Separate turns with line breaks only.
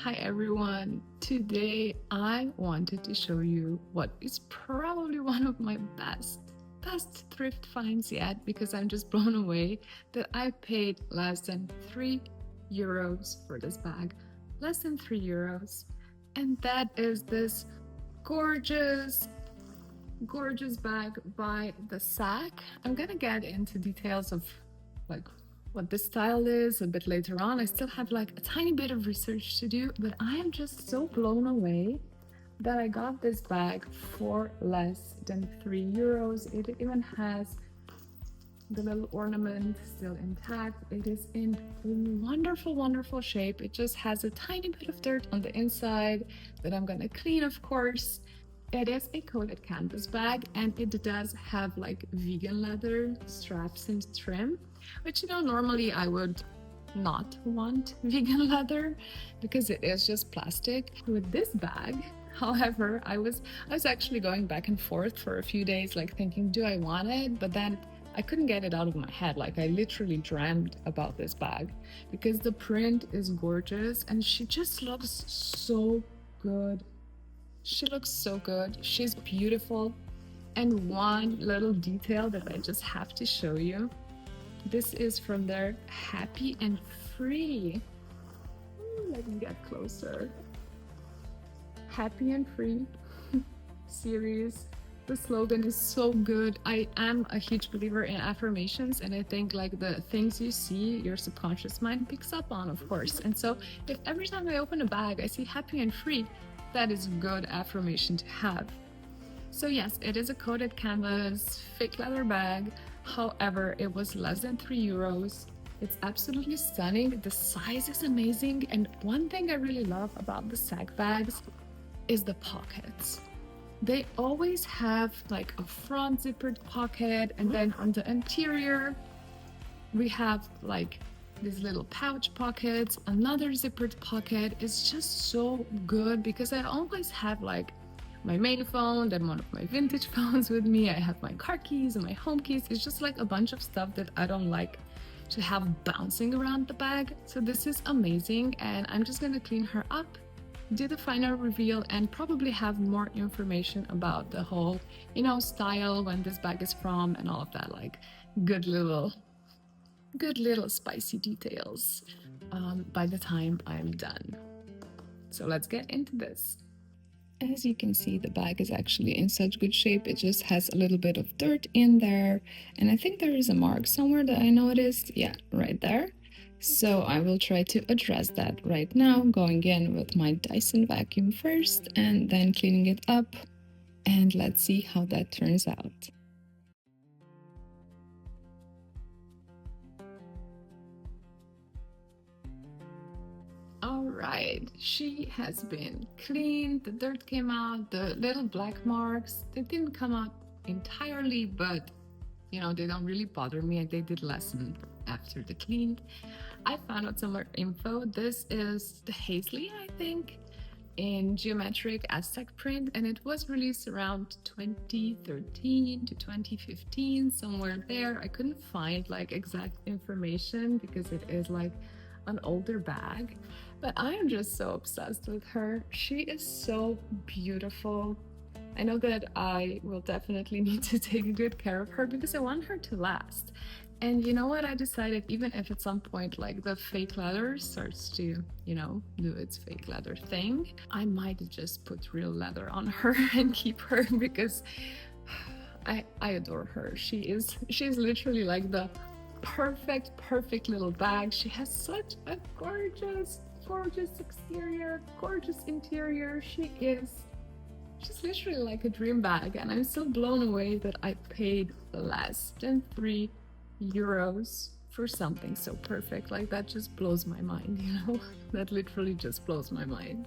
Hi everyone. Today I wanted to show you what is probably one of my best thrift finds yet, because I'm just blown away that I paid less than €3 for this bag. Less than €3. And that is this gorgeous bag by the Sak. I'm gonna get into details of like what the style is a bit later on. I still have like a tiny bit of research to do, but I am just so blown away that I got this bag for less than €3. It even has the little ornament still intact. It is in wonderful shape. It just has a tiny bit of dirt on the inside that I'm gonna clean, of course. It is a coated canvas bag, and it does have like vegan leather straps and trim, which normally I would not want vegan leather because it is just plastic. With this bag, however, I was actually going back and forth for a few days, like thinking, do I want it? But then I couldn't get it out of my head. Like I literally dreamed about this bag because the print is gorgeous and she just looks so good. She looks so good. She's beautiful. And one little detail that I just have to show you. This is from their Happy and Free. Let me get closer. Happy and Free series. The slogan is so good. I am a huge believer in affirmations, and I think like the things you see, your subconscious mind picks up on, of course. And so if every time I open a bag, I see Happy and Free, that is a good affirmation to have. So yes, it is a coated canvas, fake leather bag. However, it was less than €3. It's absolutely stunning. The size is amazing. And one thing I really love about the Sak bags is the pockets. They always have like a front zippered pocket, and then on the interior, we have like these little pouch pockets, another zippered pocket. Is just so good because I always have like my main phone, then one of my vintage phones with me. I have my car keys and my home keys. It's just like a bunch of stuff that I don't like to have bouncing around the bag. So this is amazing, and I'm just gonna clean her up, do the final reveal, and probably have more information about the whole, style, when this bag is from, and all of that, like good little spicy details by the time I'm done. So let's get into this. As you can see, the bag is actually in such good shape. It just has a little bit of dirt in there, and I think there is a mark somewhere that I noticed. Yeah, right there. So I will try to address that right now, going in with my Dyson vacuum first and then cleaning it up, and let's see how that turns out. All right, she has been cleaned. The dirt came out, the little black marks, they didn't come out entirely, but they don't really bother me, and they did lessen after the clean. I found out some more info. This is the Hasley, I think, in geometric Aztec print, and it was released around 2013 to 2015, somewhere there. I couldn't find like exact information because it is like an older bag, but I am just so obsessed with her. She is so beautiful. I know that I will definitely need to take good care of her because I want her to last. And you know what? I decided, even if at some point like the fake leather starts to, do its fake leather thing, I might just put real leather on her and keep her because I adore her. She's literally like the perfect little bag. She has such a gorgeous exterior, gorgeous interior. She's literally like a dream bag, and I'm still blown away that I paid less than €3 for something so perfect. Like that just blows my mind, That literally just blows my mind.